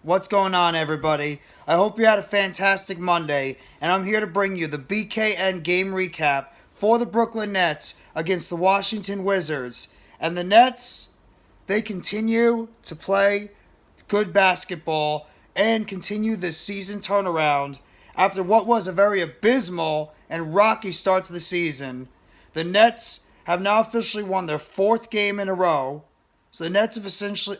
What's going on, everybody? I hope you had a fantastic Monday, and I'm here to bring you the BKN Game Recap for the Brooklyn Nets against the Washington Wizards. And the Nets, they continue to play good basketball and continue this season turnaround after what was a very abysmal and rocky start to the season. The Nets have now officially won their fourth game in a row. So the Nets have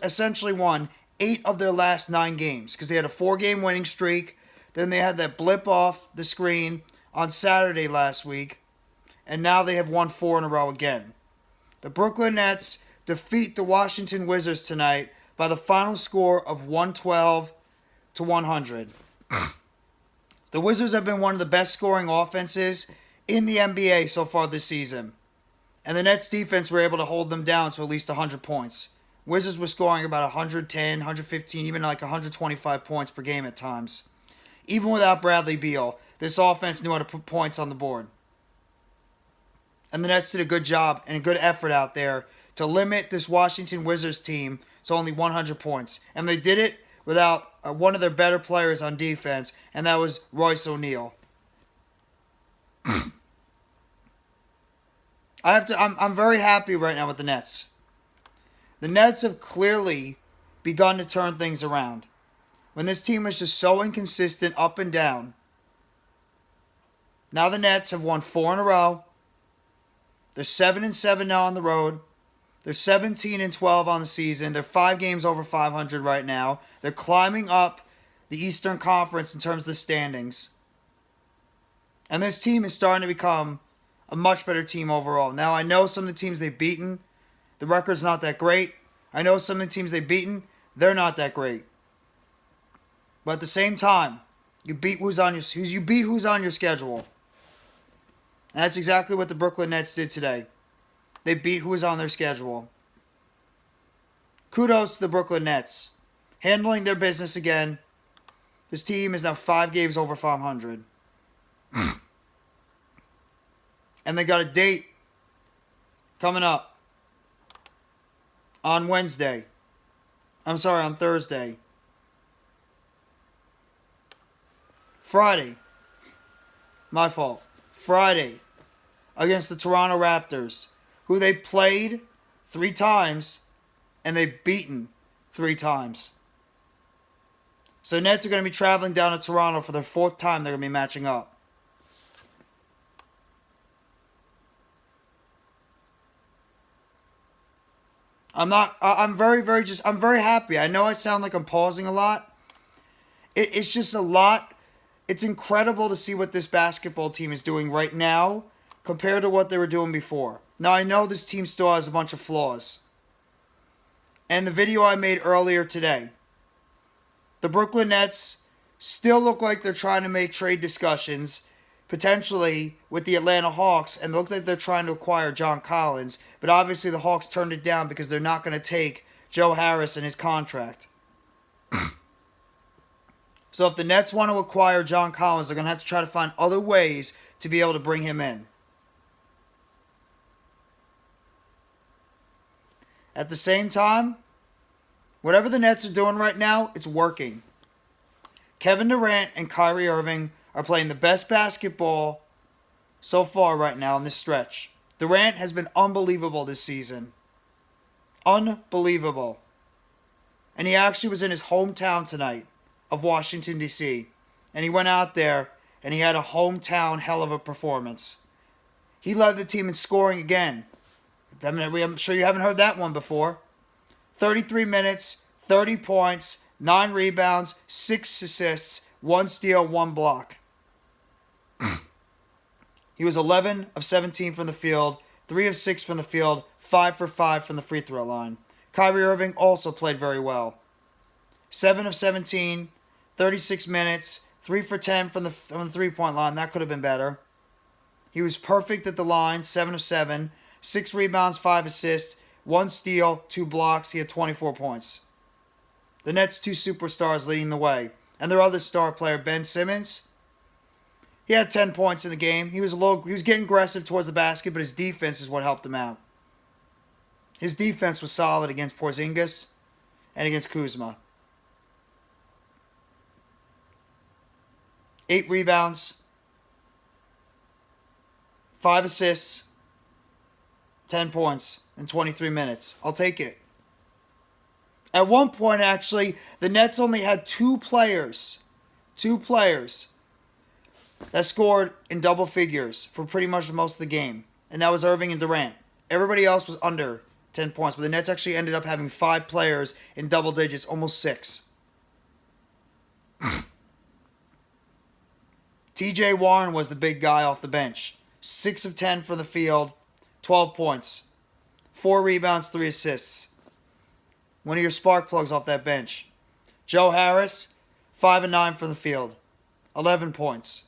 essentially won 8 of their last 9 games because they had a 4-game winning streak. Then they had that blip off the screen on Saturday last week. And now they have won 4 in a row again. The Brooklyn Nets defeat the Washington Wizards tonight by the final score of 112-100. The Wizards have been one of the best scoring offenses in the NBA so far this season. And the Nets defense were able to hold them down to at least 100 points. Wizards were scoring about 110, 115, even like 125 points per game at times. Even without Bradley Beal, this offense knew how to put points on the board. And the Nets did a good job and a good effort out there to limit this Washington Wizards team to only 100 points. And they did it without one of their better players on defense, and that was Royce O'Neal. I'm very happy right now with the Nets. The Nets have clearly begun to turn things around. When this team was just so inconsistent up and down. Now the Nets have won 4 in a row. They're 7-7 now on the road. They're 17-12 on the season. They're 5 games over 500 right now. They're climbing up the Eastern Conference in terms of the standings. And this team is starting to become a much better team overall. Now, I know some of the teams they've beaten, the record's not that great. I know some of the teams they've beaten, they're not that great. But at the same time, you beat who's on your schedule. And that's exactly what the Brooklyn Nets did today. They beat who was on their schedule. Kudos to the Brooklyn Nets. Handling their business again. This team is now 5 games over 500. And they got a date coming up on Thursday. Friday against the Toronto Raptors, who they played 3 times and they've beaten 3 times. So the Nets are going to be traveling down to Toronto for their 4th time they're going to be matching up. I'm very happy. I know I sound like I'm pausing a lot. It's just a lot. It's incredible to see what this basketball team is doing right now compared to what they were doing before. Now, I know this team still has a bunch of flaws. And the video I made earlier today, the Brooklyn Nets still look like they're trying to make trade discussions potentially with the Atlanta Hawks, and look like they're trying to acquire John Collins, but obviously the Hawks turned it down because they're not going to take Joe Harris and his contract. So if the Nets want to acquire John Collins, they're going to have to try to find other ways to be able to bring him in. At the same time, whatever the Nets are doing right now, it's working. Kevin Durant and Kyrie Irving are playing the best basketball so far right now in this stretch. Durant has been unbelievable this season. Unbelievable. And he actually was in his hometown tonight of Washington, D.C. And he went out there and he had a hometown hell of a performance. He led the team in scoring again. I'm sure you haven't heard that one before. 33 minutes, 30 points, 9 rebounds, 6 assists, 1 steal, 1 block. He was 11 of 17 from the field, 3 of 6 from the field, 5 for 5 from the free throw line. Kyrie Irving also played very well. 7 of 17, 36 minutes, 3 for 10 from the 3-point line. That could have been better. He was perfect at the line, 7 of 7, 6 rebounds, 5 assists, 1 steal, 2 blocks. He had 24 points. The Nets' 2 superstars leading the way. And their other star player, Ben Simmons, he had 10 points in the game. He was getting aggressive towards the basket, but his defense is what helped him out. His defense was solid against Porzingis and against Kuzma. 8 rebounds, 5 assists, 10 points in 23 minutes. I'll take it. At one point, actually, the Nets only had two players that scored in double figures for pretty much most of the game. And that was Irving and Durant. Everybody else was under 10 points. But the Nets actually ended up having 5 players in double digits, almost 6. TJ Warren was the big guy off the bench. 6 of 10 from the field, 12 points. 4 rebounds, 3 assists. One of your spark plugs off that bench. Joe Harris, 5 of 9 from the field, 11 points.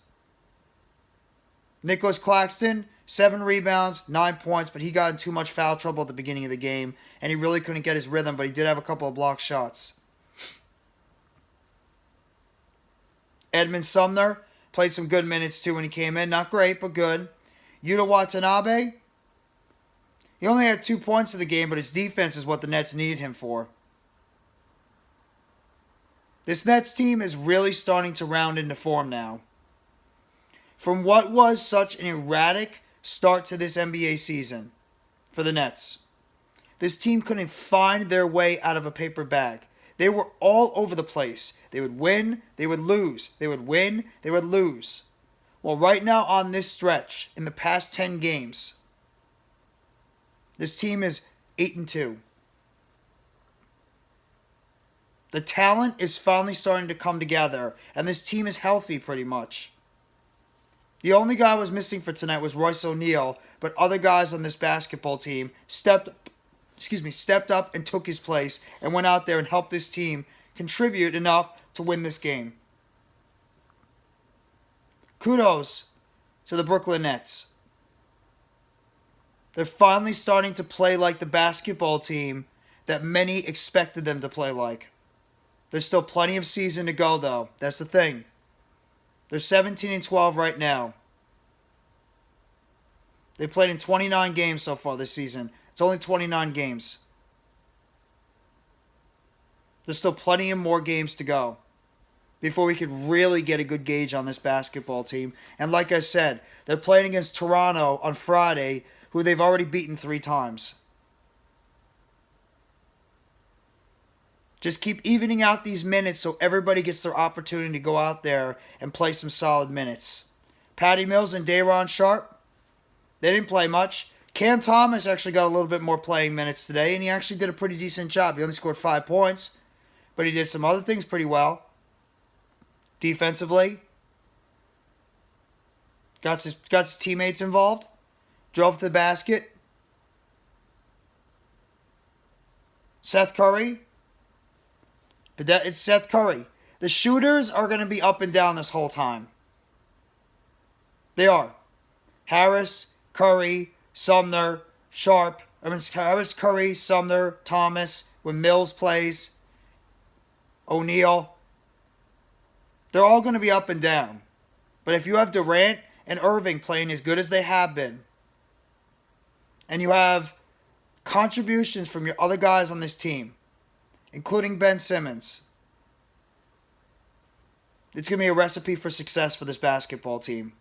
Nicholas Claxton, 7 rebounds, 9 points, but he got in too much foul trouble at the beginning of the game, and he really couldn't get his rhythm, but he did have a couple of blocked shots. Edmund Sumner played some good minutes too when he came in. Not great, but good. Yuta Watanabe, he only had 2 points in the game, but his defense is what the Nets needed him for. This Nets team is really starting to round into form now. From what was such an erratic start to this NBA season for the Nets, this team couldn't find their way out of a paper bag. They were all over the place. They would win, they would lose. They would win, they would lose. Well, right now on this stretch, in the past 10 games, this team is 8-2. The talent is finally starting to come together, and this team is healthy pretty much. The only guy who was missing for tonight was Royce O'Neal, but other guys on this basketball team stepped up and took his place and went out there and helped this team contribute enough to win this game. Kudos to the Brooklyn Nets. They're finally starting to play like the basketball team that many expected them to play like. There's still plenty of season to go, though. That's the thing. They're 17-12 right now. They played in 29 games so far this season. It's only 29 games. There's still plenty of more games to go before we could really get a good gauge on this basketball team. And like I said, they're playing against Toronto on Friday, who they've already beaten 3 times. Just keep evening out these minutes so everybody gets their opportunity to go out there and play some solid minutes. Patty Mills and Day'Ron Sharpe, they didn't play much. Cam Thomas actually got a little bit more playing minutes today, and he actually did a pretty decent job. He only scored 5 points, but he did some other things pretty well. Defensively, got his teammates involved, drove to the basket. Seth Curry, but it's Seth Curry. The shooters are going to be up and down this whole time. They are. Harris, Curry, Sumner, Sharpe. Harris, Curry, Sumner, Thomas. When Mills plays, O'Neal. They're all going to be up and down. But if you have Durant and Irving playing as good as they have been, and you have contributions from your other guys on this team, including Ben Simmons, it's going to be a recipe for success for this basketball team.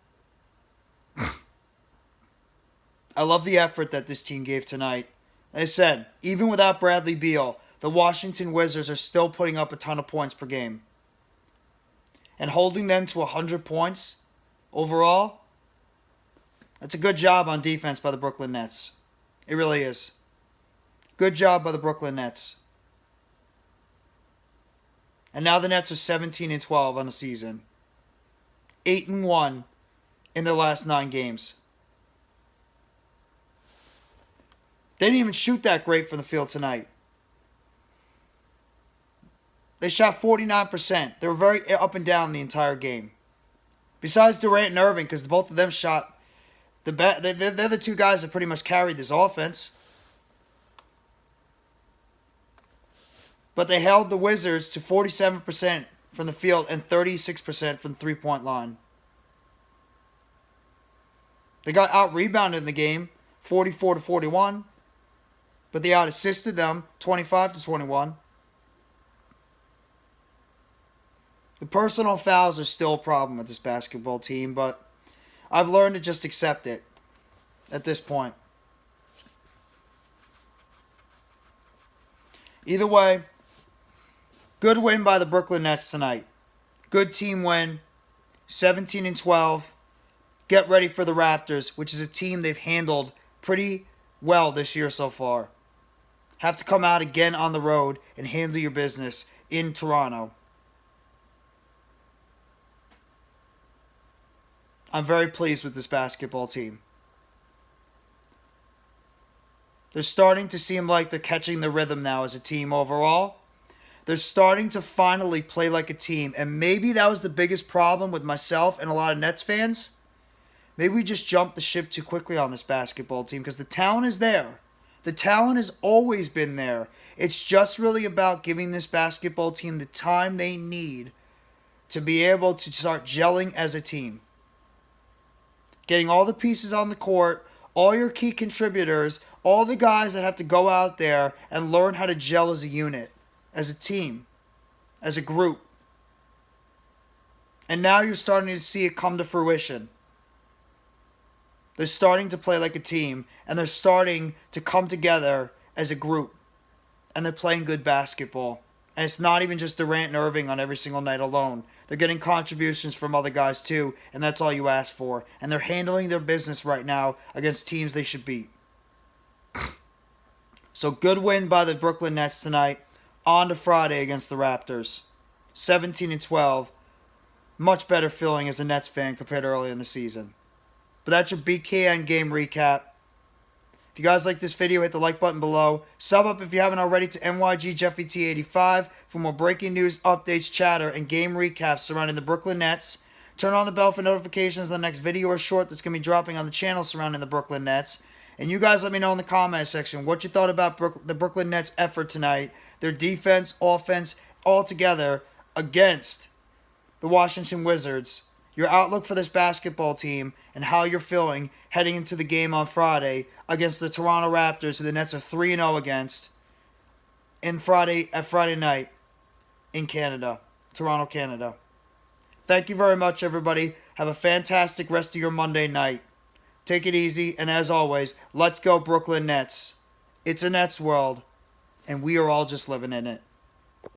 I love the effort that this team gave tonight. Like I said, even without Bradley Beal, the Washington Wizards are still putting up a ton of points per game. And holding them to 100 points overall, that's a good job on defense by the Brooklyn Nets. It really is. Good job by the Brooklyn Nets. And now the Nets are 17-12 on the season. 8-1 in their last 9 games. They didn't even shoot that great from the field tonight. They shot 49%. They were very up and down the entire game. Besides Durant and Irving, because both of them shot they're the 2 guys that pretty much carried this offense. But they held the Wizards to 47% from the field and 36% from the 3-point line. They got out-rebounded in the game, 44-41. But they out-assisted them, 25-21. The personal fouls are still a problem with this basketball team, but I've learned to just accept it at this point. Either way, good win by the Brooklyn Nets tonight. Good team win, 17-12. Get ready for the Raptors, which is a team they've handled pretty well this year so far. Have to come out again on the road and handle your business in Toronto. I'm very pleased with this basketball team. They're starting to seem like they're catching the rhythm now as a team overall. They're starting to finally play like a team. And maybe that was the biggest problem with myself and a lot of Nets fans. Maybe we just jumped the ship too quickly on this basketball team because the talent is there. The talent has always been there. It's just really about giving this basketball team the time they need to be able to start gelling as a team. Getting all the pieces on the court, all your key contributors, all the guys that have to go out there and learn how to gel as a unit, as a team, as a group. And now you're starting to see it come to fruition. They're starting to play like a team, and they're starting to come together as a group. And they're playing good basketball. And it's not even just Durant and Irving on every single night alone. They're getting contributions from other guys too, and that's all you ask for. And they're handling their business right now against teams they should beat. So good win by the Brooklyn Nets tonight. On to Friday against the Raptors. 17-12. Much better feeling as a Nets fan compared to earlier in the season. But that's your BKN Game Recap. If you guys like this video, hit the like button below. Sub up if you haven't already to NYGJeffyT85 for more breaking news, updates, chatter, and game recaps surrounding the Brooklyn Nets. Turn on the bell for notifications on the next video or short that's going to be dropping on the channel surrounding the Brooklyn Nets. And you guys let me know in the comment section what you thought about the Brooklyn Nets' effort tonight. Their defense, offense, all together against the Washington Wizards. Your outlook for this basketball team and how you're feeling heading into the game on Friday against the Toronto Raptors, who the Nets are 3-0 against Friday night in Canada, Toronto, Canada. Thank you very much, everybody. Have a fantastic rest of your Monday night. Take it easy, and as always, let's go Brooklyn Nets. It's a Nets world, and we are all just living in it.